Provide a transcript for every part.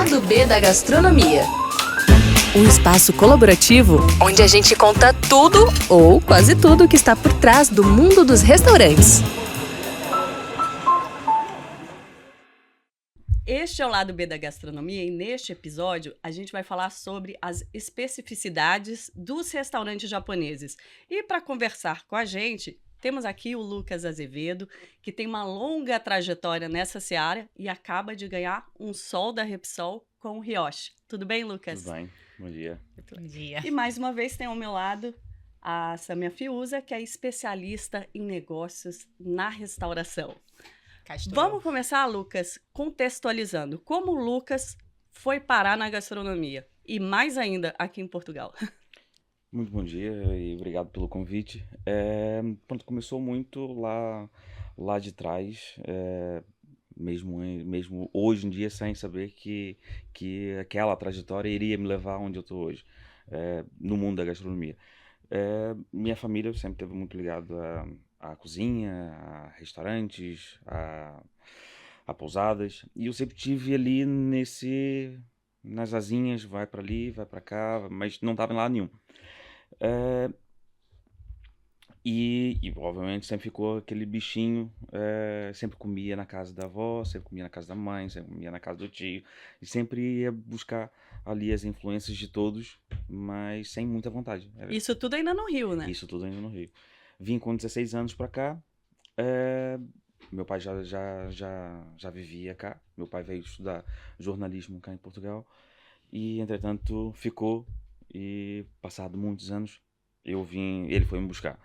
Lado B da Gastronomia. Um espaço colaborativo onde a gente conta tudo ou quase tudo que está por trás do mundo dos restaurantes. Este é o Lado B da Gastronomia e neste episódio a gente vai falar sobre as especificidades dos restaurantes japoneses. E para conversar com a gente, temos aqui o Lucas Azevedo, que tem uma longa trajetória nessa seara e acaba de ganhar um Sol da Repsol com o Ryoshi. Tudo bem, Lucas? Tudo bem, bom dia. Bom dia. E mais uma vez tem ao meu lado a Samia Fiuza, que é especialista em negócios na restauração. Vamos começar, Lucas, contextualizando. Como o Lucas foi parar na gastronomia? E mais ainda aqui em Portugal. Muito bom dia e obrigado pelo convite. Pronto, começou muito lá de trás, mesmo hoje em dia, sem saber que aquela trajetória iria me levar onde eu estou hoje, no mundo da gastronomia. Minha família sempre esteve muito ligada à cozinha, a restaurantes, a pousadas, e eu sempre tive ali nas asinhas, vai para ali, vai para cá, mas não estava em lado nenhum. E obviamente sempre ficou aquele bichinho, sempre comia na casa da avó, sempre comia na casa da mãe, sempre comia na casa do tio, e sempre ia buscar ali as influências de todos, mas sem muita vontade. Isso tudo ainda no Rio, né? Isso tudo ainda no Rio. Vim com 16 anos para cá, meu pai já vivia cá, meu pai veio estudar jornalismo cá em Portugal, e entretanto ficou, e passado muitos anos, ele foi me buscar.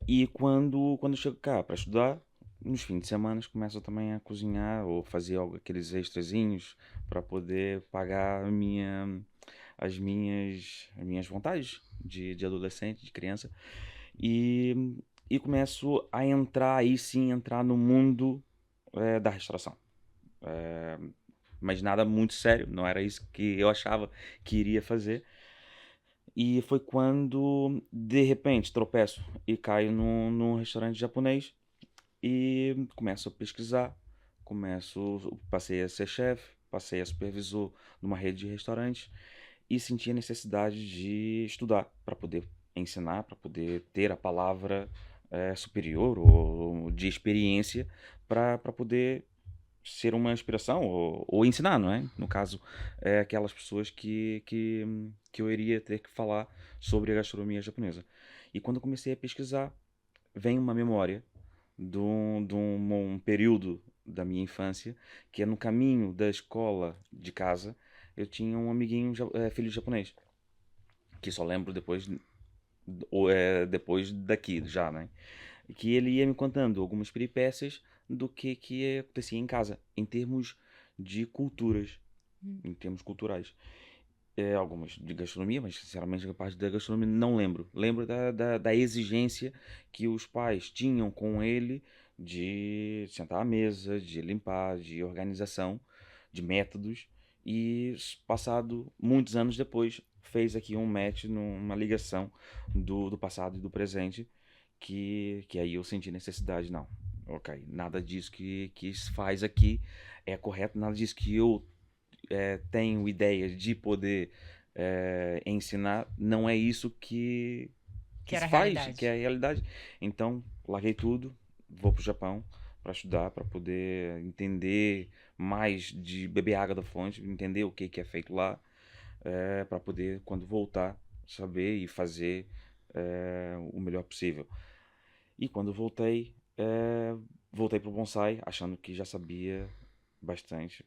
E quando eu chego cá para estudar, nos fins de semana começo também a cozinhar ou fazer aqueles extrazinhos para poder pagar as minhas vontades de adolescente, de criança. E começo a entrar no mundo da restauração. Mas nada muito sério, não era isso que eu achava que iria fazer. E foi quando, de repente, tropeço e caio num restaurante japonês e começo a pesquisar. Passei a ser chefe, passei a supervisor numa rede de restaurantes e senti a necessidade de estudar para poder ensinar, para poder ter a palavra superior ou de experiência para poder ser uma inspiração ou ensinar, não é? No caso, aquelas pessoas que eu iria ter que falar sobre a gastronomia japonesa. E quando eu comecei a pesquisar, vem uma memória de um período da minha infância, que é no caminho da escola de casa, eu tinha um amiguinho, filho de japonês, que só lembro depois daqui já, né? Que ele ia me contando algumas peripécias do que acontecia em casa, em termos de culturas, em termos culturais. Algumas de gastronomia, mas sinceramente a parte da gastronomia não lembro. Lembro da exigência que os pais tinham com ele de sentar à mesa, de limpar, de organização, de métodos. E passado muitos anos depois, fez aqui um match, uma ligação do passado e do presente, que aí eu senti necessidade, não. Ok, nada disso que se faz aqui é correto, nada disso que eu tenho ideia de poder ensinar, não é isso que Que era se a faz, realidade. que é a realidade. Então, larguei tudo, vou pro Japão para estudar, para poder entender mais, de beber água da fonte, entender o que é feito lá, para poder, quando voltar, saber e fazer o melhor possível. E quando voltei pro bonsai, achando que já sabia bastante.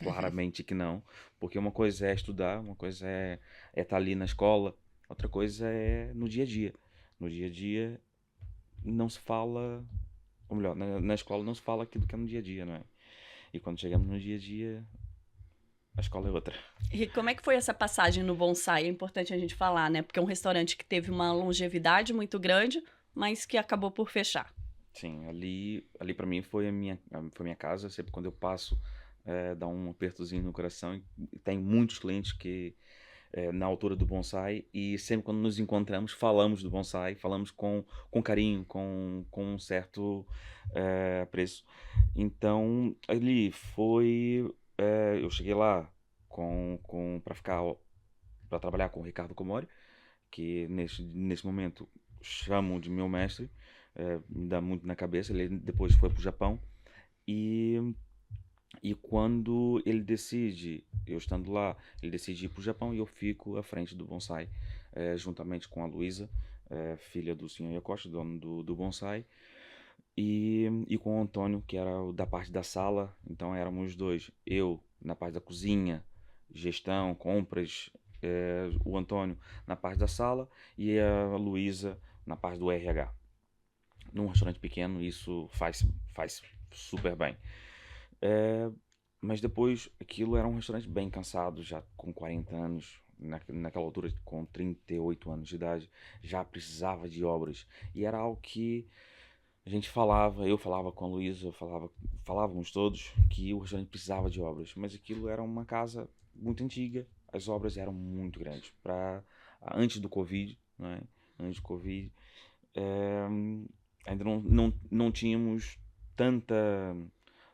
Claramente que não, porque uma coisa é estudar, uma coisa é estar ali na escola, outra coisa é no dia a dia. No dia a dia não se fala, ou melhor, na escola não se fala aquilo que é no dia a dia, não é? E quando chegamos no dia a dia, a escola é outra. E como é que foi essa passagem no bonsai? É importante a gente falar, né? Porque é um restaurante que teve uma longevidade muito grande, mas que acabou por fechar. Sim, ali para mim foi minha casa. Sempre quando eu passo, dá um apertozinho no coração. E tem muitos clientes que na altura do bonsai, e sempre quando nos encontramos falamos do bonsai, falamos com carinho, com um certo apreço. Então ali foi, eu cheguei lá para trabalhar com o Ricardo Comori, que nesse momento chamo de meu mestre, me dá muito na cabeça. Ele depois foi para o Japão, e quando ele decide, eu estando lá, ele decide ir para o Japão, e eu fico à frente do bonsai, juntamente com a Luísa, filha do senhor Yokoshi, dono do bonsai, e com o Antônio, que era da parte da sala. Então éramos os dois, eu na parte da cozinha, gestão, compras, o Antônio na parte da sala, e a Luísa na parte do RH. Num restaurante pequeno, isso faz super bem. Mas depois, aquilo era um restaurante bem cansado, já com 40 anos, naquela altura, com 38 anos de idade, já precisava de obras. E era algo que a gente falava, eu falava com a Luísa, falávamos todos que o restaurante precisava de obras. Mas aquilo era uma casa muito antiga, as obras eram muito grandes. Antes do Covid, né? Antes do Covid, ainda não tínhamos tanta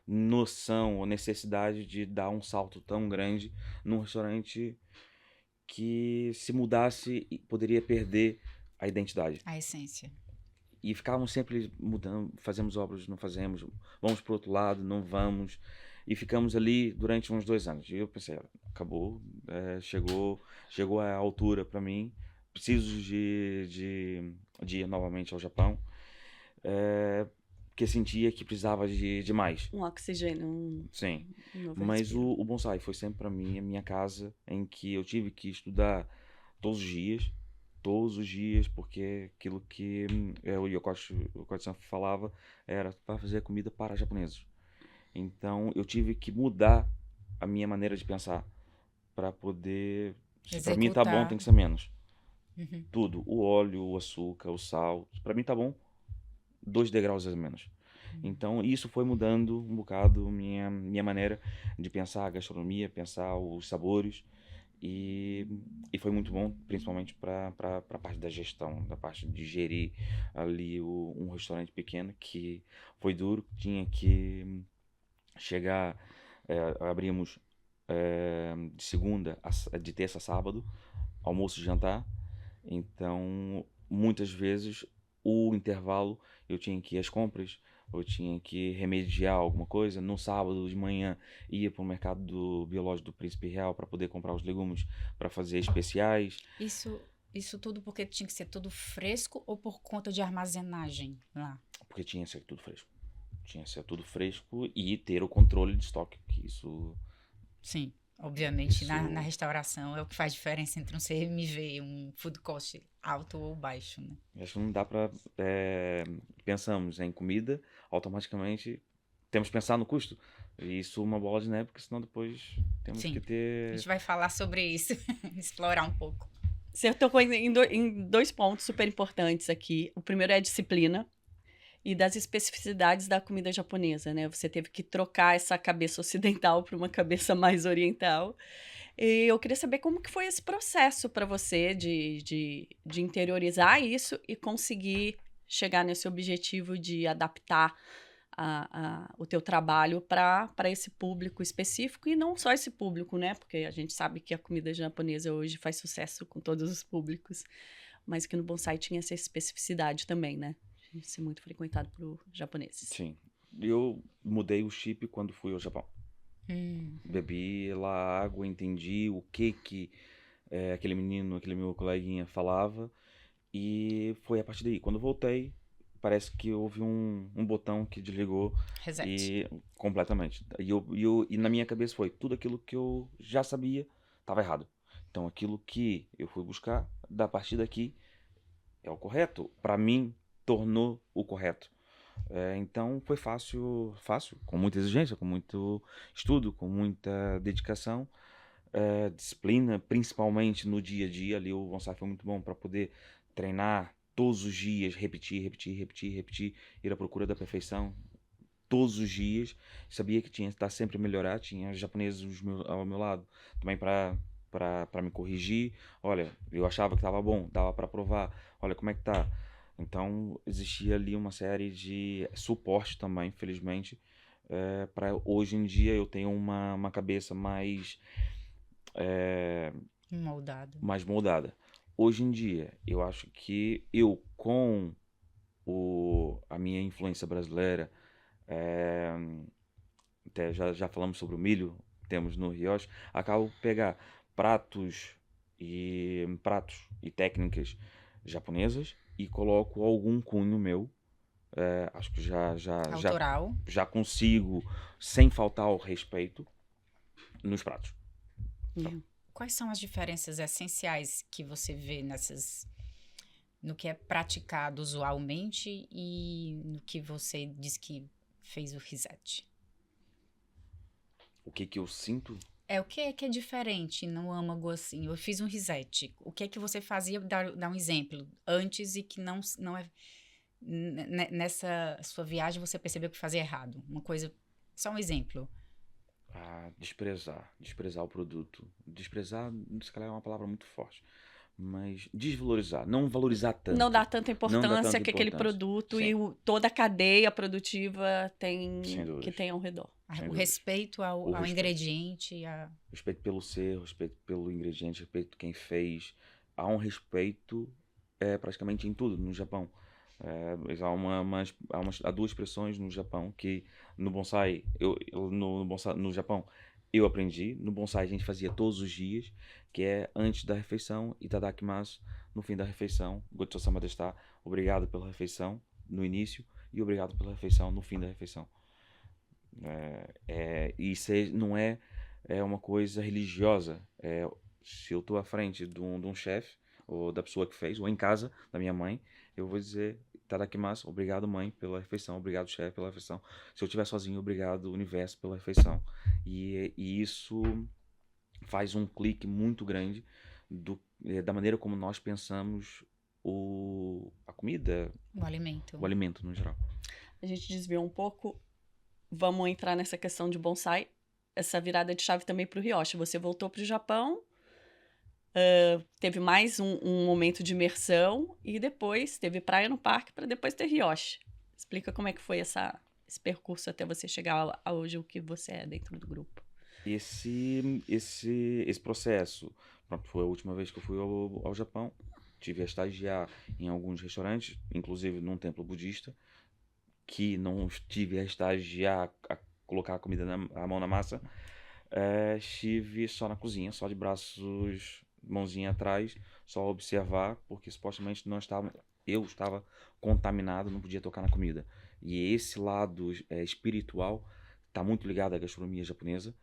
noção ou necessidade de dar um salto tão grande num restaurante que, se mudasse, poderia perder a identidade. A essência. E ficávamos sempre mudando, fazemos obras, não fazemos, vamos para o outro lado, não vamos. E ficamos ali durante uns 2 anos. E eu pensei, acabou, chegou a altura para mim, preciso de ir novamente ao Japão, porque sentia que precisava de mais. Um oxigênio. Sim, novo mas respiro. o bonsai foi sempre para mim a minha casa, em que eu tive que estudar todos os dias, porque aquilo que o Yokoshi-san falava era para fazer comida para japoneses. Então eu tive que mudar a minha maneira de pensar para poder... Para mim tá bom, Executar. tem que ser menos. Uhum. Tudo, o óleo, o açúcar, o sal, para mim tá bom, 2 degraus a menos. Então isso foi mudando um bocado minha maneira de pensar a gastronomia, pensar os sabores, e foi muito bom, principalmente para a parte da gestão, da parte de gerir ali um restaurante pequeno, que foi duro. Tinha que chegar, abrimos de terça a sábado, almoço e jantar. Então muitas vezes o intervalo eu tinha que ir às compras, eu tinha que remediar alguma coisa. No sábado de manhã ia para o mercado biológico do Príncipe Real para poder comprar os legumes para fazer especiais. Isso tudo porque tinha que ser tudo fresco ou por conta de armazenagem lá? Porque tinha que ser tudo fresco. Tinha que ser tudo fresco e ter o controle de estoque, que isso... Sim, obviamente Isso- na restauração é o que faz diferença entre um CMV, um food cost alto ou baixo, né? Acho que não dá para... pensamos em comida, automaticamente temos que pensar no custo. E isso é uma bola de neve, porque senão depois temos Sim. que A ter... gente vai falar sobre isso, explorar um pouco. Você tocou em 2 pontos super importantes aqui. O primeiro é a disciplina e das especificidades da comida japonesa, né? Você teve que trocar essa cabeça ocidental para uma cabeça mais oriental. E eu queria saber como que foi esse processo para você de interiorizar isso e conseguir chegar nesse objetivo de adaptar o teu trabalho para esse público específico, e não só esse público, né? Porque a gente sabe que a comida japonesa hoje faz sucesso com todos os públicos, mas que no bonsai tinha essa especificidade também, né? De ser muito frequentado por japoneses. Sim. Eu mudei o chip quando fui ao Japão. Hum. Bebi lá água, entendi o que aquele meu coleguinha falava, e foi a partir daí. Quando voltei, parece que houve um botão que desligou Reset. completamente. E na minha cabeça foi, tudo aquilo que eu já sabia estava errado. Então aquilo que eu fui buscar, da partir daqui, é o correto. Para mim, tornou o correto. Então foi fácil, com muita exigência, com muito estudo, com muita dedicação, disciplina, principalmente no dia a dia. Ali o bonsai foi muito bom para poder treinar todos os dias, repetir, ir à procura da perfeição todos os dias. Sabia que tinha que estar sempre a melhorar. Tinha japoneses ao meu lado também para para me corrigir. Olha, eu achava que estava bom, dava para provar. Olha como é que tá. Então, existia ali uma série de suporte também, felizmente. Para hoje em dia eu tenho uma cabeça é, Moldado. mais moldada. Hoje em dia, eu acho que eu, com a minha influência brasileira, é, até já falamos sobre o milho, temos no Rioche, acabo de pegar pratos pratos e técnicas japonesas e coloco algum cunho meu. Acho que Autoral. já consigo, sem faltar ao respeito, nos pratos. Quais são as diferenças essenciais que você vê no que é praticado usualmente e no que você diz que fez o reset? O que eu sinto? O que é diferente no âmago assim? Eu fiz um reset. O que é que você fazia? Dá um exemplo. Antes e que não é... Nessa sua viagem você percebeu que fazia errado. Uma coisa... Só um exemplo. Desprezar o produto. Desprezar, se calhar é uma palavra muito forte. Mas desvalorizar, não valorizar tanto. Não dá tanta Não dá importância tanta que aquele importância. produto Sim. e toda a cadeia produtiva Sem dúvidas. que tem ao redor. Sem O dúvidas. respeito ao respeito. ingrediente. Respeito pelo ser, respeito pelo ingrediente, respeito por quem fez. Há um respeito praticamente em tudo no Japão. Há duas expressões no Japão que no bonsai, no Japão eu aprendi. No bonsai a gente fazia todos os dias, que é antes da refeição, itadakimasu, no fim da refeição, gochou-sama deshita, obrigado pela refeição no início e obrigado pela refeição no fim da refeição. Isso não é uma coisa religiosa. Se eu estou à frente de um chefe, ou da pessoa que fez, ou em casa, da minha mãe, eu vou dizer itadakimasu, obrigado mãe pela refeição, obrigado chefe pela refeição. Se eu estiver sozinho, obrigado universo pela refeição. E isso faz um clique muito grande da maneira como nós pensamos a comida, O alimento. o alimento no geral. A gente desviou um pouco. Vamos entrar nessa questão de bonsai. Essa virada de chave também para o Ryoshi. Você voltou para o Japão, teve mais um momento de imersão e depois teve praia no parque para depois ter Ryoshi. Explica como é que foi esse percurso até você chegar a hoje o que você é dentro do grupo. Esse processo, pronto, foi a última vez que eu fui ao Japão. Tive a estagiar em alguns restaurantes, inclusive num templo budista, que não tive a estagiar, a colocar a mão na massa. Estive só na cozinha, só de braços, mãozinha atrás, só a observar, porque supostamente eu estava contaminado, não podia tocar na comida. E esse lado espiritual está muito ligado à gastronomia japonesa.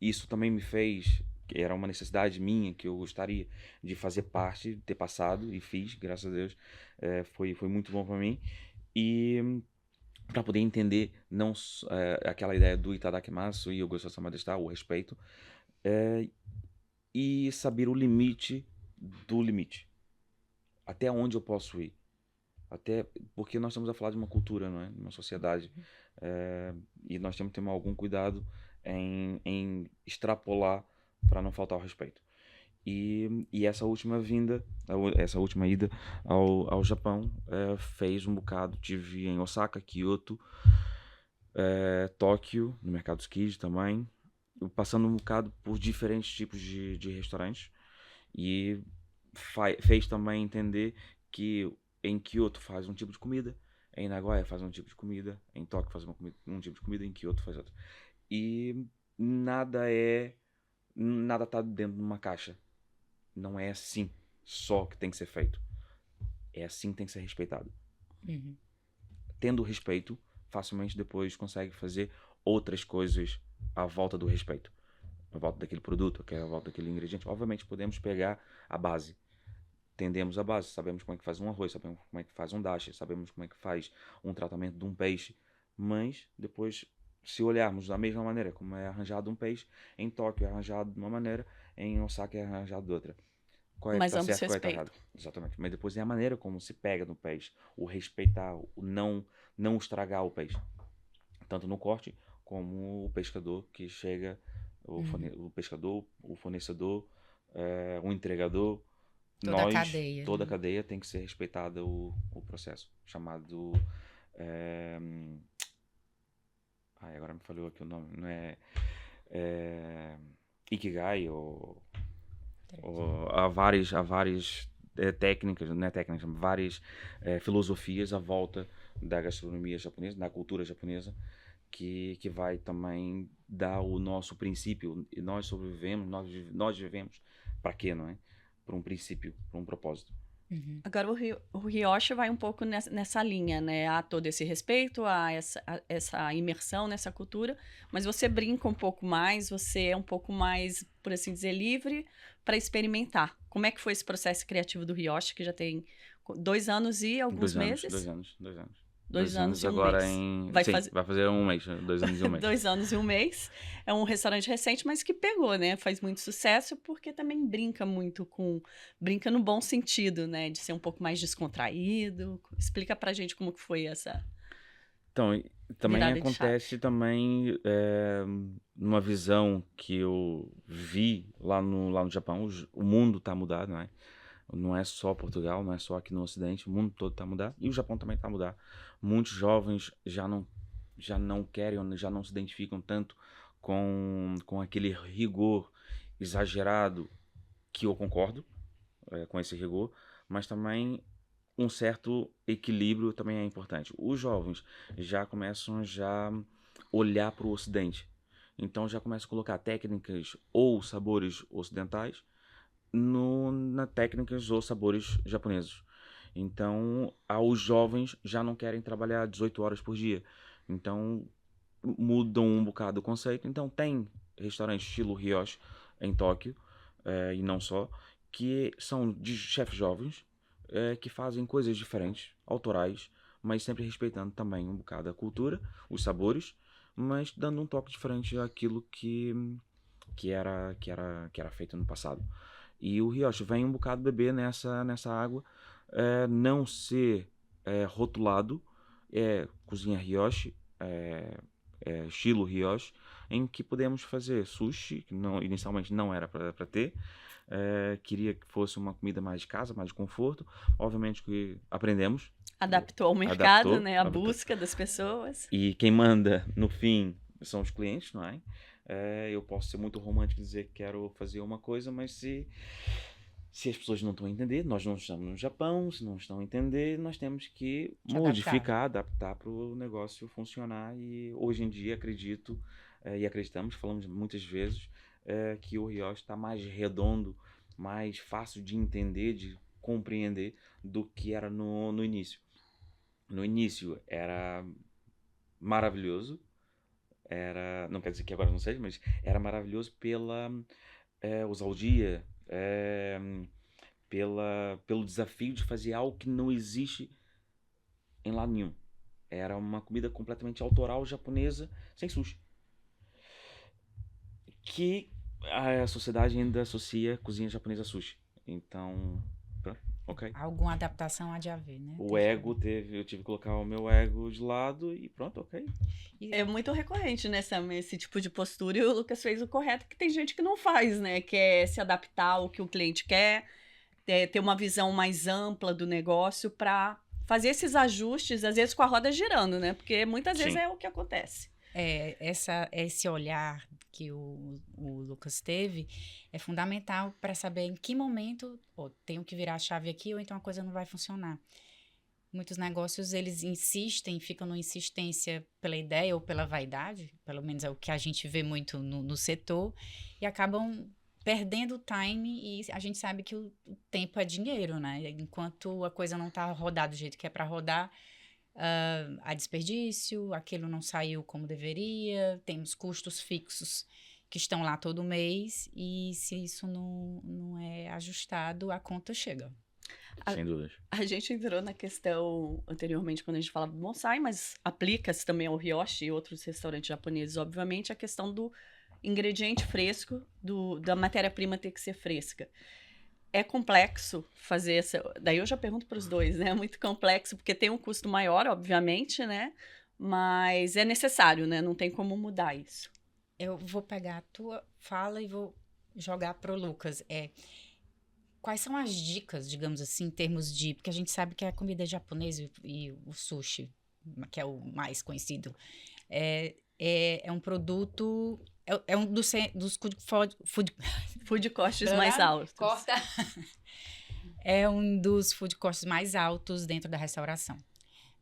Isso também me fez, que era uma necessidade minha, que eu gostaria de fazer parte, de ter passado, e fiz, graças a Deus. Foi muito bom para mim. E para poder entender aquela ideia do itadakimasu e o gochou-sama deshita, o respeito, e saber o limite do limite. Até onde eu posso ir. Até porque nós estamos a falar de uma cultura, não é? Uma sociedade. E nós temos que ter algum cuidado em extrapolar para não faltar o respeito. E essa última ida ao Japão fez um bocado. Tive em Osaka, Kyoto, Tóquio, no mercado Tsukiji também, passando um bocado por diferentes tipos de restaurantes, e fez também entender que em Kyoto faz um tipo de comida, em Nagoya faz um tipo de comida, em Tóquio faz um tipo de comida, em Kyoto faz outro. E nada tá dentro de uma caixa. Não é assim só que tem que ser feito. É assim que tem que ser respeitado. Uhum. Tendo respeito, facilmente depois consegue fazer outras coisas à volta do respeito. À volta daquele produto, à volta daquele ingrediente. Obviamente podemos pegar a base. Entendemos a base, sabemos como é que faz um arroz, sabemos como é que faz um dashi, sabemos como é que faz um tratamento de um peixe. Mas depois, se olharmos da mesma maneira como é arranjado um peixe, em Tóquio é arranjado de uma maneira, em Osaka é arranjado de outra. Qual é que Mas tá ambos certo, qual é que tá errado? Exatamente. Mas depois é a maneira como se pega no peixe, o respeitar, o não estragar o peixe. Tanto no corte, como o pescador que chega o pescador, o fornecedor, o entregador. Toda a cadeia, Toda a né? cadeia tem que ser respeitada o processo, chamado... agora me falhou aqui o nome, não Ikigai, ou há várias técnicas, não é técnicas, várias filosofias à volta da gastronomia japonesa, da cultura japonesa, que vai também dar o nosso princípio. E nós sobrevivemos, nós vivemos para quê, não é? Para um princípio, para um propósito. Agora, o Ryoshi vai um pouco nessa linha, né? Há todo esse respeito, há essa imersão nessa cultura, mas você brinca um pouco mais, você é um pouco mais, por assim dizer, livre para experimentar. Como é que foi esse processo criativo do Ryoshi, que já tem 2 anos e alguns meses? 2 anos. 2 anos e um agora mês. vai fazer um mês, 2 anos e um mês. 2 anos e um mês. É um restaurante recente, mas que pegou, né? Faz muito sucesso porque também brinca muito brinca no bom sentido, né? De ser um pouco mais descontraído. Explica pra gente como que foi essa... Então, também virada de acontece também numa visão que eu vi lá no Japão. O mundo está a mudar, não é? Não é só Portugal, não é só aqui no Ocidente, o mundo todo está a mudar e o Japão também está a mudar. Muitos jovens já não querem, já não se identificam tanto com aquele rigor exagerado, que eu concordo com esse rigor, mas também um certo equilíbrio também é importante. Os jovens já começam a olhar para o Ocidente, então já começam a colocar técnicas ou sabores ocidentais na técnicas ou sabores japoneses. Então, os jovens já não querem trabalhar 18 horas por dia. Então, mudam um bocado o conceito. Então, tem restaurantes estilo Ryoshi em Tóquio, e não só, que são de chefes jovens, que fazem coisas diferentes, autorais, mas sempre respeitando também um bocado a cultura, os sabores, mas dando um toque diferente àquilo que era feito no passado. E o Ryoshi vem um bocado beber nessa água, não ser rotulado, cozinha Ryoshi, estilo Ryoshi, em que podemos fazer sushi, que inicialmente não era para ter. Queria que fosse uma comida mais de casa, mais de conforto. Obviamente que aprendemos. Adaptou ao mercado, né? A busca das pessoas. E quem manda, no fim, são os clientes, não é? Eu posso ser muito romântico e dizer que quero fazer uma coisa, mas se as pessoas não estão a entender, nós não estamos no Japão, se não estão a entender, nós temos que modificar, adaptar para o negócio funcionar. E hoje em dia acredito, e acreditamos, falamos muitas vezes, que o Ryoshi está mais redondo, mais fácil de entender, de compreender do que era no início. No início era maravilhoso, não quer dizer que agora não seja, mas era maravilhoso pela ousadia, pelo desafio de fazer algo que não existe em lado nenhum. Era uma comida completamente autoral japonesa, sem sushi. Que a sociedade ainda associa cozinha japonesa a sushi. Então, pronto, ok. Alguma adaptação há de haver, né? Eu tive que colocar o meu ego de lado e pronto, ok. É muito recorrente esse tipo de postura, e o Lucas fez o correto, que tem gente que não faz, né? Quer se adaptar ao que o cliente quer, ter uma visão mais ampla do negócio para fazer esses ajustes, às vezes com a roda girando, né? Porque muitas vezes é o que acontece. Esse olhar que o Lucas teve é fundamental para saber em que momento tenho que virar a chave aqui ou então a coisa não vai funcionar. Muitos negócios, eles ficam numa insistência pela ideia ou pela vaidade, pelo menos é o que a gente vê muito no setor, e acabam perdendo o time, e a gente sabe que o tempo é dinheiro, né? Enquanto a coisa não está rodada do jeito que é para rodar, há desperdício, aquilo não saiu como deveria, temos custos fixos que estão lá todo mês, e se isso não é ajustado, a conta chega. Sem dúvidas. A gente entrou na questão anteriormente quando a gente falava do bonsai, mas aplica-se também ao Ryoshi e outros restaurantes japoneses, obviamente, a questão do ingrediente fresco, da matéria-prima ter que ser fresca. É complexo fazer essa... Daí eu já pergunto para os dois, né? É muito complexo, porque tem um custo maior, obviamente, né? Mas é necessário, né? Não tem como mudar isso. Eu vou pegar a tua fala e vou jogar pro Lucas. Quais são as dicas, digamos assim, em termos de... Porque a gente sabe que a comida japonesa e o sushi, que é o mais conhecido, é um produto... É um dos Food costs mais altos. Corta. É um dos food costs mais altos dentro da restauração,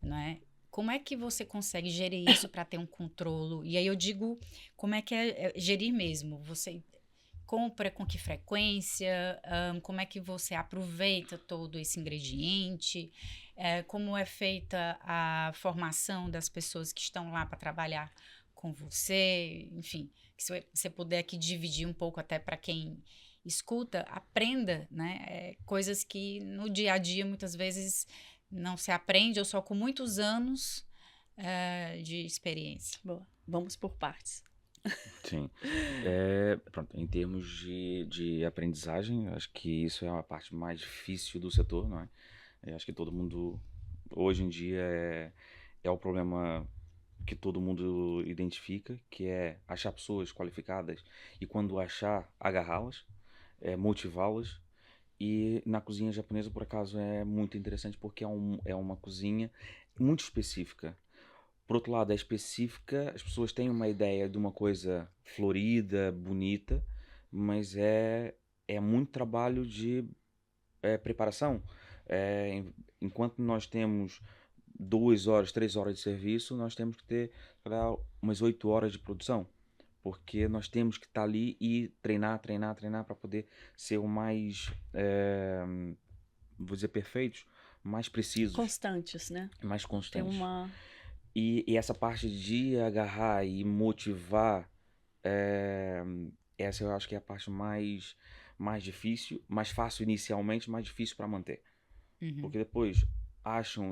não é? Como é que você consegue gerir isso para ter um controle? E aí eu digo, como é que é gerir mesmo? Você compra com que frequência? Como é que você aproveita todo esse ingrediente? Como é feita a formação das pessoas que estão lá para trabalhar com você? Enfim, se você puder aqui dividir um pouco até para quem escuta, aprenda, né? Coisas que no dia a dia muitas vezes não se aprende ou só com muitos anos de experiência. Boa. Vamos por partes. Sim. Pronto, em termos de aprendizagem, acho que isso é a parte mais difícil do setor, não é? Eu acho que todo mundo, hoje em dia, é o problema que todo mundo identifica, que é achar pessoas qualificadas e, quando achar, agarrá-las, motivá-las. E na cozinha japonesa, por acaso, é muito interessante porque é uma cozinha muito específica. Por outro lado, é específica, as pessoas têm uma ideia de uma coisa florida, bonita, mas é muito trabalho de preparação. Enquanto nós temos 2 horas, 3 horas de serviço, nós temos que ter, sei lá, umas 8 horas de produção. Porque nós temos que estar ali e treinar para poder ser o mais, vou dizer, perfeitos, mais precisos. Constantes, né? Mais Tem constantes. uma... E essa parte de agarrar e motivar, essa eu acho que é a parte mais difícil, mais fácil inicialmente, mais difícil para manter. Uhum. Porque depois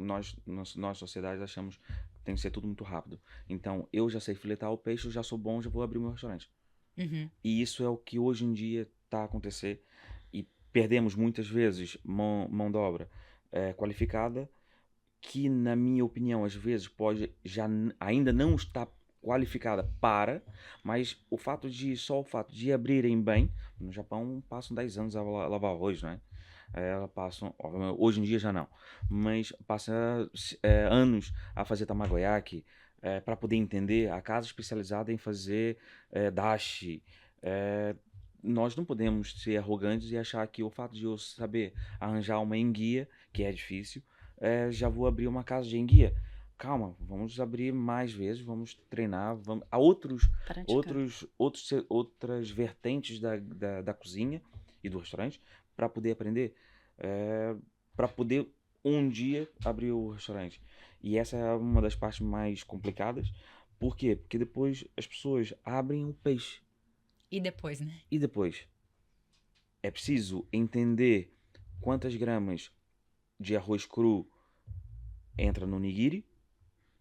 nós sociedade achamos que tem que ser tudo muito rápido. Então, eu já sei filetar o peixe, eu já sou bom, já vou abrir meu restaurante. Uhum. E isso é o que hoje em dia está a acontecer. E perdemos muitas vezes mão de obra qualificada, que, na minha opinião, às vezes pode ainda não estar qualificada mas só o fato de abrirem bem, no Japão passam 10 anos a lavar arroz, não é? Ela passam, hoje em dia já não, mas passa anos a fazer tamagoyaki, para poder entender a casa especializada em fazer dashi. Nós não podemos ser arrogantes e achar que o fato de eu saber arranjar uma enguia, que é difícil, já vou abrir uma casa de enguia. Calma, vamos abrir mais vezes, vamos treinar, há outras vertentes da cozinha e do restaurante para poder aprender, para poder um dia abrir o restaurante. E essa é uma das partes mais complicadas. Por quê? Porque depois as pessoas abrem o peixe. E depois, né? E depois é preciso entender quantas gramas de arroz cru entra no nigiri,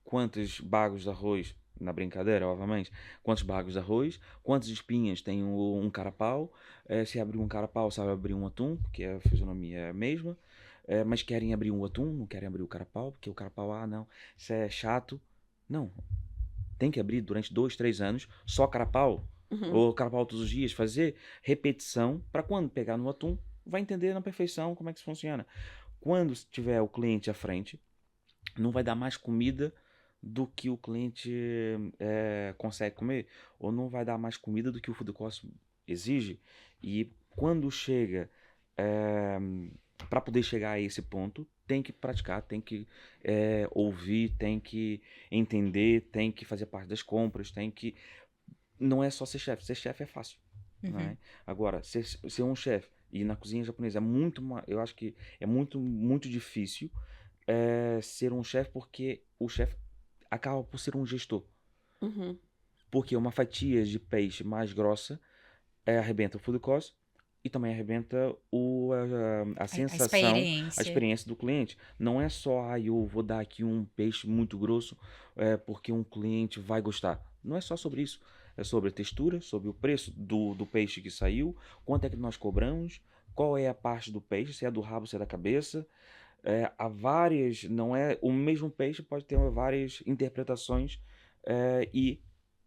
quantos bagos de arroz, na brincadeira, obviamente, quantos bagos de arroz, quantas espinhas tem um carapau, se abrir um carapau, sabe abrir um atum, porque a fisionomia é a mesma, mas querem abrir um atum, não querem abrir o carapau, porque o carapau, não, isso é chato. Não, tem que abrir durante 2, 3 anos, só carapau, ou carapau todos os dias, fazer repetição, para quando pegar no atum, vai entender na perfeição como é que isso funciona. Quando tiver o cliente à frente, não vai dar mais comida do que o cliente consegue comer, ou não vai dar mais comida do que o food cost exige. E quando chega, para poder chegar a esse ponto, tem que praticar, tem que ouvir, tem que entender, tem que fazer parte das compras, não é só ser chefe é fácil. Uhum. Não é? Agora, ser um chefe, e na cozinha japonesa eu acho que é muito, muito difícil ser um chefe, porque o chefe acaba por ser um gestor. Uhum. Porque uma fatia de peixe mais grossa arrebenta o food cost e também arrebenta a sensação, a experiência do cliente. Não é só, eu vou dar aqui um peixe muito grosso porque um cliente vai gostar. Não é só sobre isso. É sobre a textura, sobre o preço do peixe que saiu, quanto é que nós cobramos, qual é a parte do peixe, se é do rabo, se é da cabeça. Há várias, não é o mesmo peixe, pode ter várias interpretações e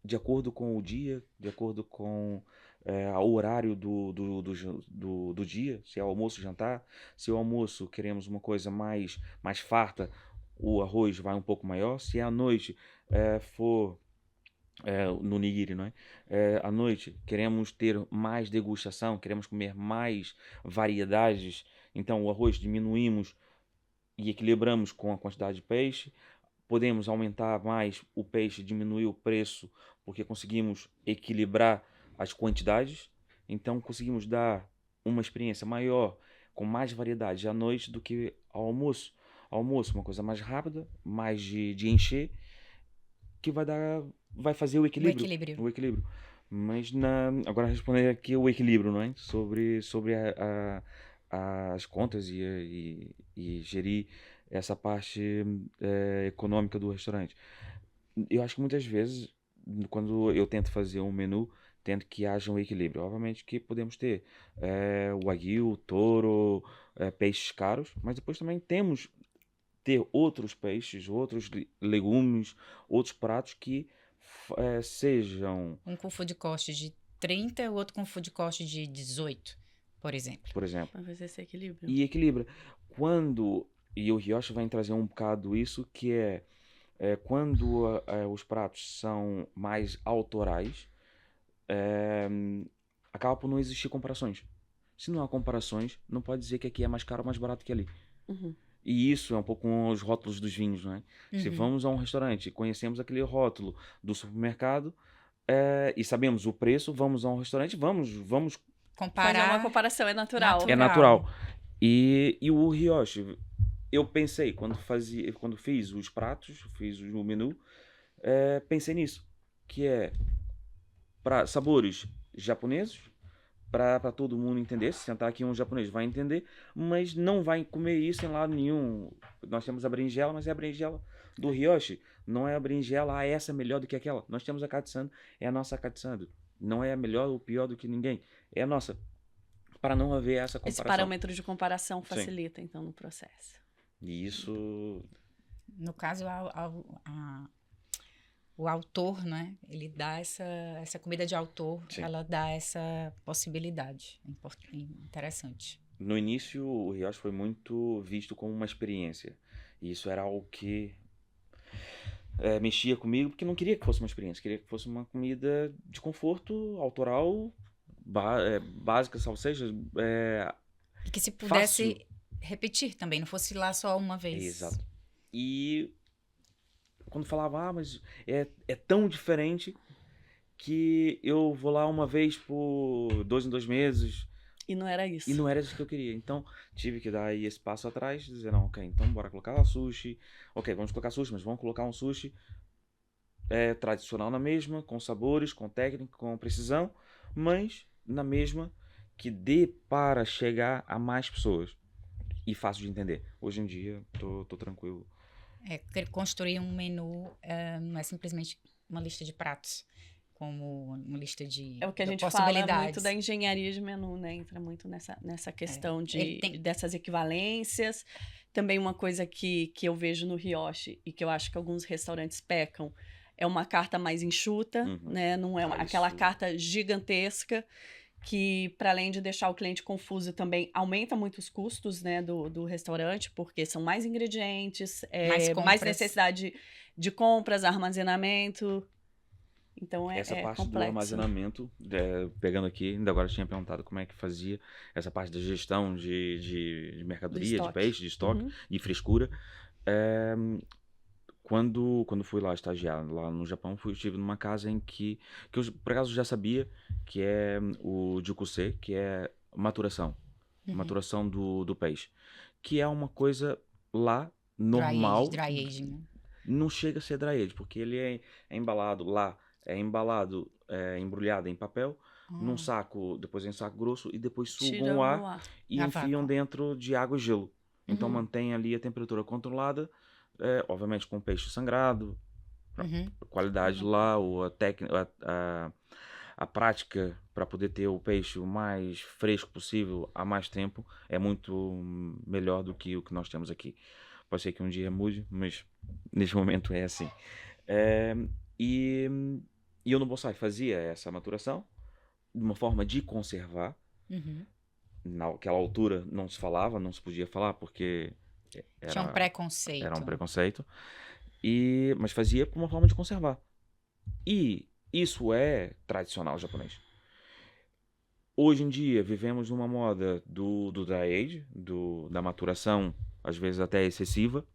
de acordo com o dia, de acordo com o horário do dia, se é almoço, jantar. Se é almoço, queremos uma coisa mais farta, o arroz vai um pouco maior. Se à noite for no nigiri, não é? À noite queremos ter mais degustação, queremos comer mais variedades, então o arroz diminuímos e equilibramos com a quantidade de peixe. Podemos aumentar mais o peixe, diminuir o preço, porque conseguimos equilibrar as quantidades. Então conseguimos dar uma experiência maior, com mais variedade à noite do que ao almoço. Ao almoço, uma coisa mais rápida, mais de encher, que vai fazer o equilíbrio. O equilíbrio. Mas agora responder aqui o equilíbrio, não é? Sobre as contas e gerir essa parte econômica do restaurante. Eu acho que muitas vezes, quando eu tento fazer um menu, tento que haja um equilíbrio. Obviamente que podemos ter o wagyu, touro, peixes caros, mas depois também temos ter outros peixes, outros legumes, outros pratos que sejam... Um com food cost de 30, o outro com food cost de 18, por exemplo. Vai fazer esse equilíbrio. E equilibra. E o Ryoshi vai trazer um bocado isso, que quando os pratos são mais autorais, acaba por não existir comparações. Se não há comparações, não pode dizer que aqui é mais caro ou mais barato que ali. Uhum. E isso é um pouco com os rótulos dos vinhos, não é? Se vamos a um restaurante e conhecemos aquele rótulo do supermercado e sabemos o preço, vamos a um restaurante, vamos comparar. Fazer uma comparação é natural. É natural. E o Ryoshi, eu pensei, quando fiz os pratos, fiz o menu, pensei nisso, que para sabores japoneses, para todo mundo entender. Se sentar aqui um japonês vai entender, mas não vai comer isso em lado nenhum. Nós temos a berinjela, mas é a berinjela do Ryoshi. Não é a berinjela, essa é melhor do que aquela. Nós temos a katsando, é a nossa katsando. Não é a melhor ou pior do que ninguém. É a nossa. Para não haver essa comparação. Esse parâmetro de comparação facilita, Sim. Então, no processo. E isso... No caso, o autor, né? Ele dá essa comida de autor, Sim. Ela dá essa possibilidade. Interessante. No início, o Ryoshi foi muito visto como uma experiência. E isso era algo que mexia comigo, porque não queria que fosse uma experiência. Queria que fosse uma comida de conforto, autoral, básica, ou seja... e que se pudesse fácil. Repetir também, não fosse lá só uma vez. Exato. E... quando falava, mas é tão diferente que eu vou lá uma vez por 2 em 2 meses. E não era isso. E não era isso que eu queria. Então, tive que dar aí esse passo atrás, dizer, não, ok, então bora colocar sushi. Ok, vamos colocar sushi, mas vamos colocar um sushi tradicional na mesma, com sabores, com técnica, com precisão, mas na mesma que dê para chegar a mais pessoas. E fácil de entender. Hoje em dia, tô tranquilo. Construir um menu não é simplesmente uma lista de pratos, como uma lista de possibilidades. É o que a gente fala muito da engenharia de menu, né? Entra muito nessa questão dessas equivalências. Também uma coisa que eu vejo no Ryoshi e que eu acho que alguns restaurantes pecam é uma carta mais enxuta, né? Não é aquela carta gigantesca que, para além de deixar o cliente confuso, também aumenta muito os custos, né, do restaurante, porque são mais ingredientes, mais necessidade de compras, armazenamento. Então, essa parte complexo. do armazenamento, pegando aqui, ainda agora eu tinha perguntado como é que fazia essa parte da gestão de mercadoria, de peixe, de estoque, de frescura. Quando fui lá estagiar, lá no Japão, estive numa casa em que eu, por acaso, já sabia, que é o Jukuse, que é maturação. Maturação do peixe. Que é uma coisa lá, normal. Dry aging. Não chega a ser dry aging, porque ele é embalado lá, embrulhado em papel, num saco, depois em saco grosso, e depois sugam o ar e enfiam dentro de água e gelo. Então mantém ali a temperatura controlada, obviamente com peixe sangrado, a qualidade lá, ou a técnica, a prática para poder ter o peixe o mais fresco possível há mais tempo é muito melhor do que o que nós temos aqui. Pode ser que um dia mude, mas neste momento é assim. E E eu no bonsai fazia essa maturação de uma forma de conservar. Uhum. Naquela altura não se falava, não se podia falar, porque Tinha um preconceito. era um preconceito. Mas fazia por uma forma de conservar. E isso é tradicional japonês. Hoje em dia, vivemos numa moda do dry age, da maturação, às vezes até excessiva,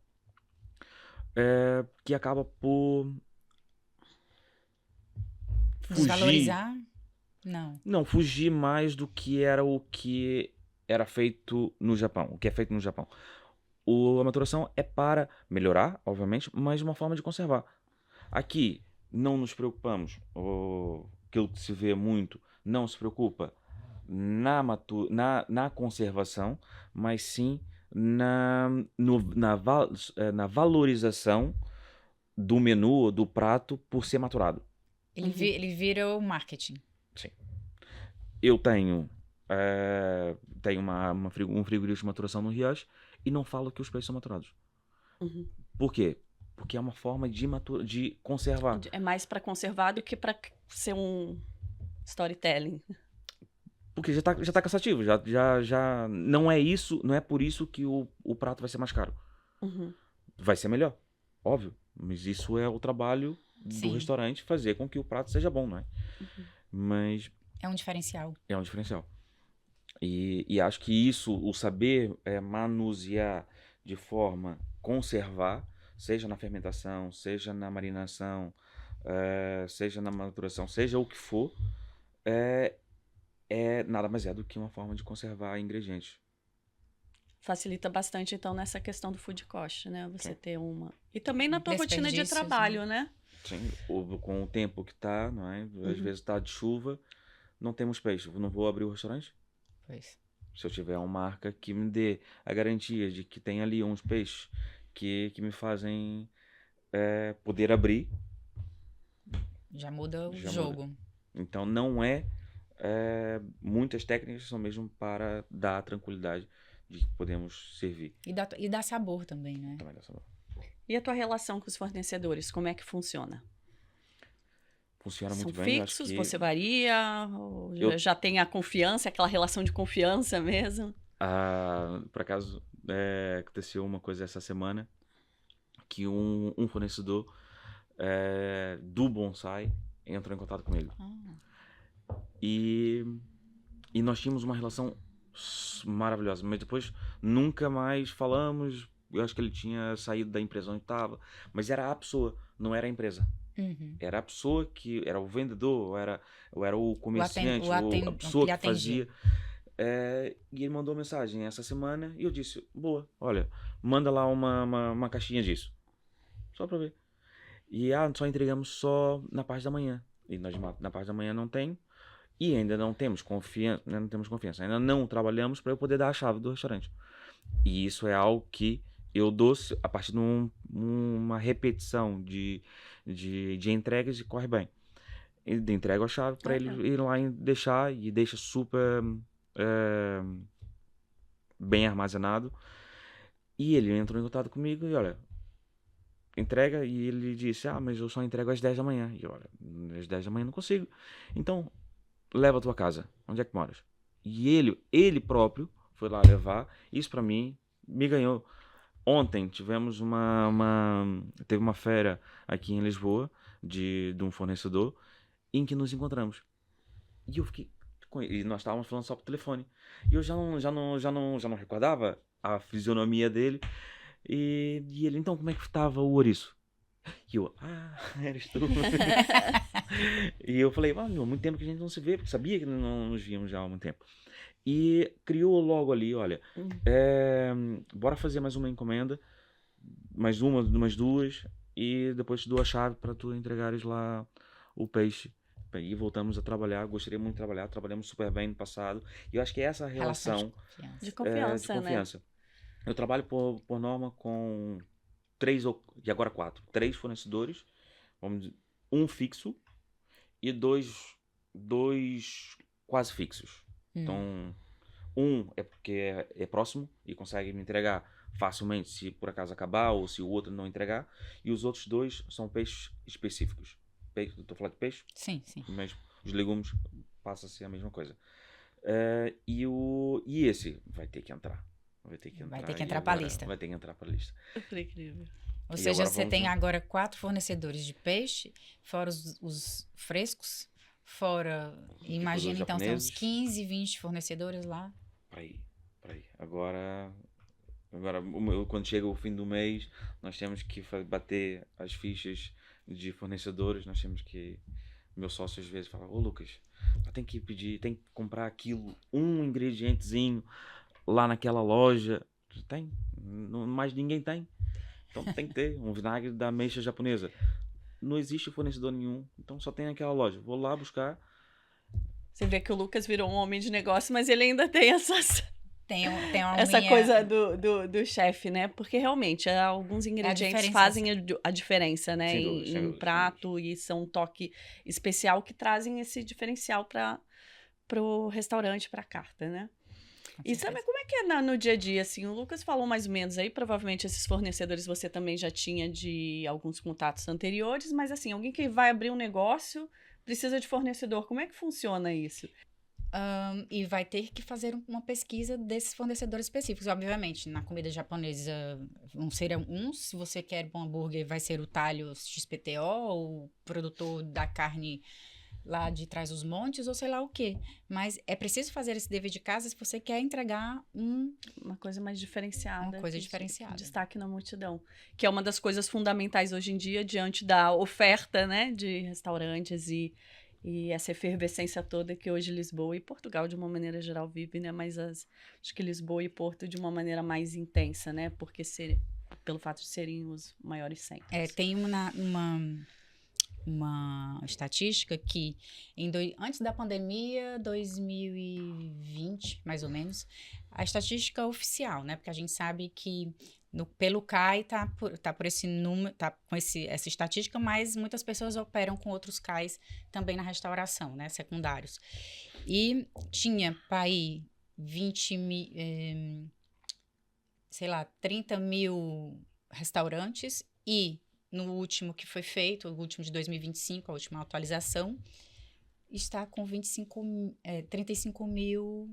que acaba por fugir. Desvalorizar? Não. Não, fugir mais do que era o que era feito no Japão, o que é feito no Japão. A maturação é para melhorar, obviamente, mas de uma forma de conservar. Aqui, não nos preocupamos, aquilo que se vê muito, não se preocupa na conservação, mas sim na valorização do menu, do prato, por ser maturado. Ele vira o marketing. Sim. Eu tenho um frigorífico de maturação no Riacho e não falo que os peixes são maturados. Uhum. Por quê? Porque é uma forma de conservar. É mais para conservar do que para ser um storytelling. Porque já tá cansativo, já não é isso, não é por isso que o prato vai ser mais caro. Uhum. Vai ser melhor, óbvio, mas isso é o trabalho do restaurante, fazer com que o prato seja bom, não é? Uhum. Mas é um diferencial. É um diferencial. E acho que isso, o saber manusear de forma conservar, seja na fermentação, seja na marinação, seja na maturação, seja o que for, nada mais do que uma forma de conservar ingredientes. Facilita bastante, então, nessa questão do food cost, né? Você ter uma... E também na tua rotina de trabalho, né? Sim, com o tempo que tá, não é? Às vezes tá de chuva, não temos peixe, não vou abrir o restaurante? Pois. Se eu tiver uma marca que me dê a garantia de que tem ali uns peixes que me fazem poder abrir, já muda o jogo. Então não muitas técnicas são mesmo para dar tranquilidade de que podemos servir. E dá sabor também, né? Também dá sabor. E a tua relação com os fornecedores, como é que funciona? Funciona muito São bem. fixos? Você varia? Ou já tem a confiança, aquela relação de confiança mesmo? Por acaso, aconteceu uma coisa essa semana que um fornecedor do bonsai entrou em contato comigo. E nós tínhamos uma relação maravilhosa, mas depois nunca mais falamos. Eu acho que ele tinha saído da empresa onde estava, mas era a pessoa, não era a empresa. Uhum. Era a pessoa que era o vendedor, ou era o comerciante, a pessoa que fazia. E ele mandou mensagem essa semana e eu disse: boa, olha, manda lá uma caixinha disso, só para ver. E só entregamos só na parte da manhã. E nós na parte da manhã não tem. E ainda não temos confiança, ainda não trabalhamos para eu poder dar a chave do restaurante. E isso é algo que eu dou a partir de uma repetição de entregas e corre bem. Eu entrego a chave para ele ir lá e deixar, e deixa super bem armazenado. E ele entrou em contato comigo e olha, entrega, e ele disse: mas eu só entrego às 10 da manhã. E eu, olha, às 10 da manhã não consigo. Então, leva a tua casa. Onde é que moras? E ele próprio foi lá levar. Isso pra mim me ganhou. Ontem tivemos teve uma feira aqui em Lisboa de um fornecedor em que nos encontramos. E eu fiquei e nós estávamos falando só por telefone. E eu já não recordava a fisionomia dele. E ele: então, como é que estava o ouriço? E eu: eres tu. E eu falei: há muito tempo que a gente não se vê, porque sabia que não nos víamos já há muito tempo. E criou logo ali: olha, bora fazer mais uma encomenda, mais duas, e depois te dou a chave para tu entregares lá o peixe. E voltamos a trabalhar. Gostaria muito de trabalhar, trabalhamos super bem no passado. E eu acho que essa relação de confiança, né? Eu trabalho por norma com 3 e agora 4. 3 fornecedores, vamos dizer, um fixo e dois quase fixos. Então, um é porque é próximo e consegue me entregar facilmente se por acaso acabar ou se o outro não entregar. E os outros 2 são peixes específicos. peixe, estou a falar de peixe, Sim, sim. mas os legumes passa a ser a mesma coisa. E esse vai ter que entrar. Vai ter que entrar. Vai ter que entrar para a lista. Vai ter que entrar para a lista. Foi incrível. Ou E seja, agora você vamos tem lá. agora 4 fornecedores de peixe, fora os frescos, fora, imagina então, são uns japoneses. 15, 20 fornecedores lá. Para aí. Agora quando chega o fim do mês, nós temos que bater as fichas de fornecedores, nós temos que... Meu sócio às vezes fala, ô Lucas, tem que comprar aquilo, um ingredientezinho lá naquela loja. Tem, mais ninguém tem. Então tem que ter um vinagre da ameixa japonesa. Não existe fornecedor nenhum, então só tem aquela loja. Vou lá buscar. Você vê que o Lucas virou um homem de negócio, mas ele ainda tem Tem uma essa unha- coisa do chefe, né? Porque realmente alguns ingredientes diferença. fazem a diferença, né? Sem dúvida, em sem um dúvida, prato e são um toque especial que trazem esse diferencial para o restaurante, para a carta, né? com E certeza. sabe como é que é no dia a dia, assim? O Lucas falou mais ou menos aí, provavelmente esses fornecedores você também já tinha de alguns contatos anteriores, mas assim, alguém que vai abrir um negócio precisa de fornecedor. Como é que funciona isso? E vai ter que fazer uma pesquisa desses fornecedores específicos. Obviamente, na comida japonesa vão ser uns. Se você quer um hambúrguer, vai ser o talho XPTO, o produtor da carne lá de trás dos montes, ou sei lá o quê. Mas é preciso fazer esse dever de casa se você quer entregar Uma coisa mais diferenciada. Uma coisa que diferenciada. Destaque na multidão. Que é uma das coisas fundamentais hoje em dia, diante da oferta, né, de restaurantes e essa efervescência toda que hoje Lisboa e Portugal, de uma maneira geral, vive, né? Mas acho que Lisboa e Porto de uma maneira mais intensa, né? Porque pelo fato de serem os maiores centros. tem uma estatística que antes da pandemia, 2020, mais ou menos, a estatística oficial, né? Porque a gente sabe que pelo CAI tá por esse número, tá com essa estatística, mas muitas pessoas operam com outros CAIs também na restauração, né? Secundários. E tinha para aí 30 mil restaurantes e no último que foi feito, o último de 2025, a última atualização, está com 35 mil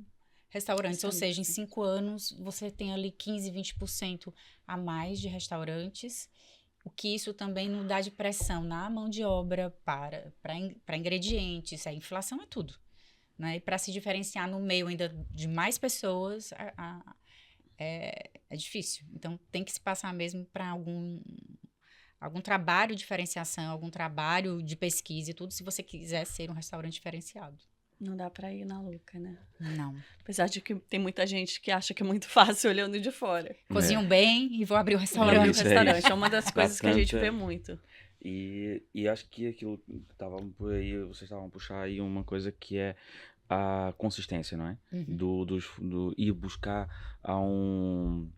restaurantes. Ou seja, em 5 anos, você tem ali 15, 20% a mais de restaurantes, o que isso também não dá de pressão na mão de obra para ingredientes, a inflação é tudo. Né? E para se diferenciar no meio ainda de mais pessoas, é difícil. Então, tem que se passar mesmo para algum trabalho de diferenciação, algum trabalho de pesquisa e tudo, se você quiser ser um restaurante diferenciado. Não dá pra ir na louca, né? Não. Apesar de que tem muita gente que acha que é muito fácil olhando de fora. Cozinham bem e vou abrir o Abrir restaurante. um isso, restaurante é uma das coisas que a gente Bastante, vê muito. E acho que aquilo que estavam por aí, vocês estavam puxar aí uma coisa que é a consistência, não é? Uhum. Do ir buscar a um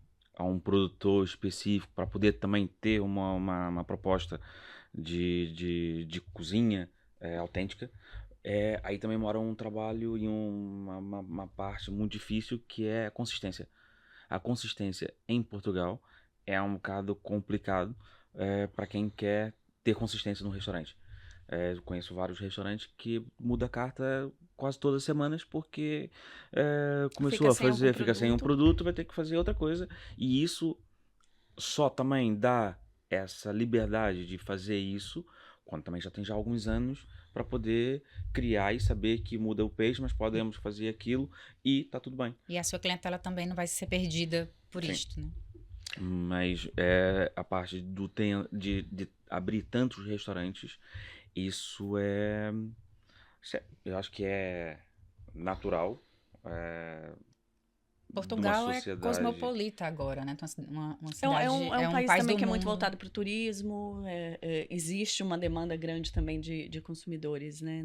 produtor específico para poder também ter uma proposta de cozinha autêntica. Aí também mora um trabalho e uma parte muito difícil que é a consistência. A consistência em Portugal é um bocado complicado para quem quer ter consistência no restaurante. Eu conheço vários restaurantes que muda a carta quase todas as semanas porque começou fica sem um produto, vai ter que fazer outra coisa. E isso só também dá essa liberdade de fazer isso quando também já tem alguns anos para poder criar e saber que muda o peixe, mas podemos fazer aquilo e tá tudo bem. E a sua clientela também não vai ser perdida por Sim. isto, né? Mas a parte de abrir tantos restaurantes, isso eu acho que é natural. Portugal é cosmopolita agora, né? Então, uma cidade, É um país também que é muito mundo. voltado para o turismo. Existe uma demanda grande também de consumidores, né?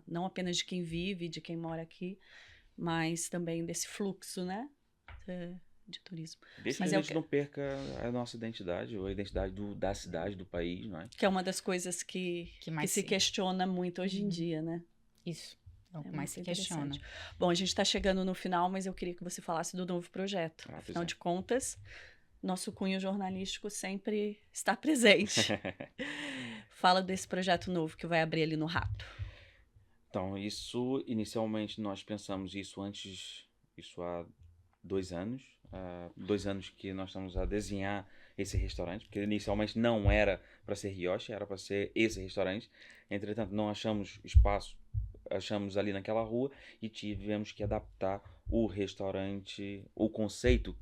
Não apenas de quem vive, de quem mora aqui, mas também desse fluxo, né? De turismo. Desde Mas que a gente não perca a nossa identidade, ou a identidade da cidade, do país, não é? Que é uma das coisas que se questiona muito hoje em dia, né? Isso. É o que mais se questiona. Bom, a gente está chegando no final, mas eu queria que você falasse do novo projeto. Afinal de contas, nosso cunho jornalístico sempre está presente. Fala desse projeto novo que vai abrir ali no Rato. Então, inicialmente, nós pensamos isso há 2 anos. 2 anos que nós estamos a desenhar esse restaurante, porque inicialmente não era para ser Ryoshi, era para ser esse restaurante. Entretanto, não achamos espaço, achamos ali naquela rua e tivemos que adaptar o restaurante, o conceito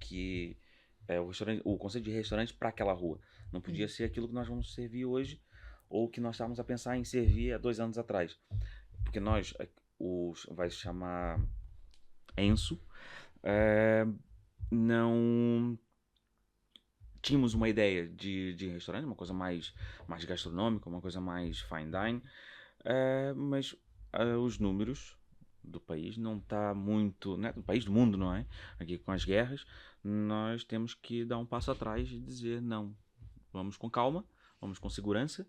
o conceito de restaurante para aquela rua. Não podia ser aquilo que nós vamos servir hoje ou que nós estávamos a pensar em servir há 2 anos atrás. Porque vai se chamar Enso, não tínhamos uma ideia de restaurante, uma coisa mais gastronômica, uma coisa mais fine dine, mas os números do país não está muito, né, do país, do mundo, não é? Aqui com as guerras, nós temos que dar um passo atrás e dizer não, vamos com calma, vamos com segurança.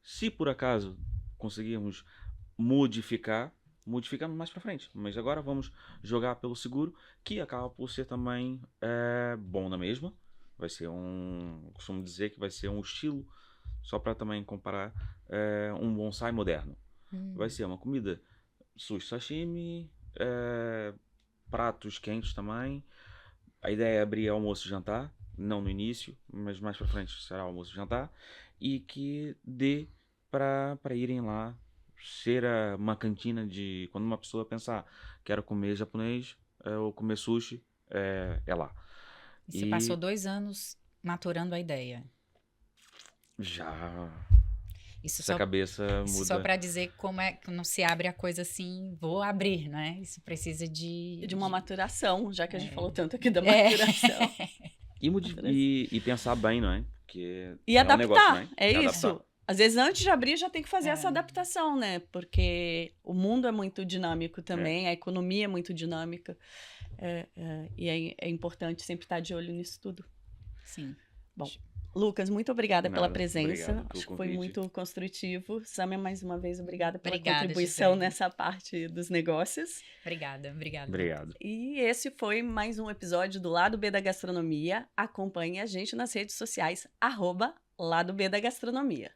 Se por acaso conseguirmos modificamos mais para frente, mas agora vamos jogar pelo seguro, que acaba por ser também bom na mesma. Vai ser costumo dizer que vai ser um estilo, só para também comparar, um bonsai moderno. Vai ser uma comida sushi, sashimi, pratos quentes também. A ideia é abrir almoço e jantar, não no início, mas mais para frente será almoço e jantar, e que dê para irem lá, ser uma cantina de... Quando uma pessoa pensar, quero comer japonês ou comer sushi, é lá. Você passou 2 anos maturando a ideia. Já... Isso Essa cabeça muda. Só para dizer como é que não se abre a coisa assim, vou abrir, né? Isso precisa de uma maturação, já que a gente falou tanto aqui da maturação. E pensar bem, não é? Porque e adaptar, um negócio, né? É isso. Adaptar. Às vezes, antes de abrir, já tem que fazer essa adaptação, né? Porque o mundo é muito dinâmico também, a economia é muito dinâmica. E é importante sempre estar de olho nisso tudo. Sim. Bom, Lucas, muito obrigada pela presença. Acho que foi muito construtivo. Samia, mais uma vez, obrigada pela Obrigada, contribuição Gisele. nessa parte dos negócios. Obrigada. Obrigado. E esse foi mais um episódio do Lado B da Gastronomia. Acompanhe a gente nas redes sociais, @Lado B da Gastronomia.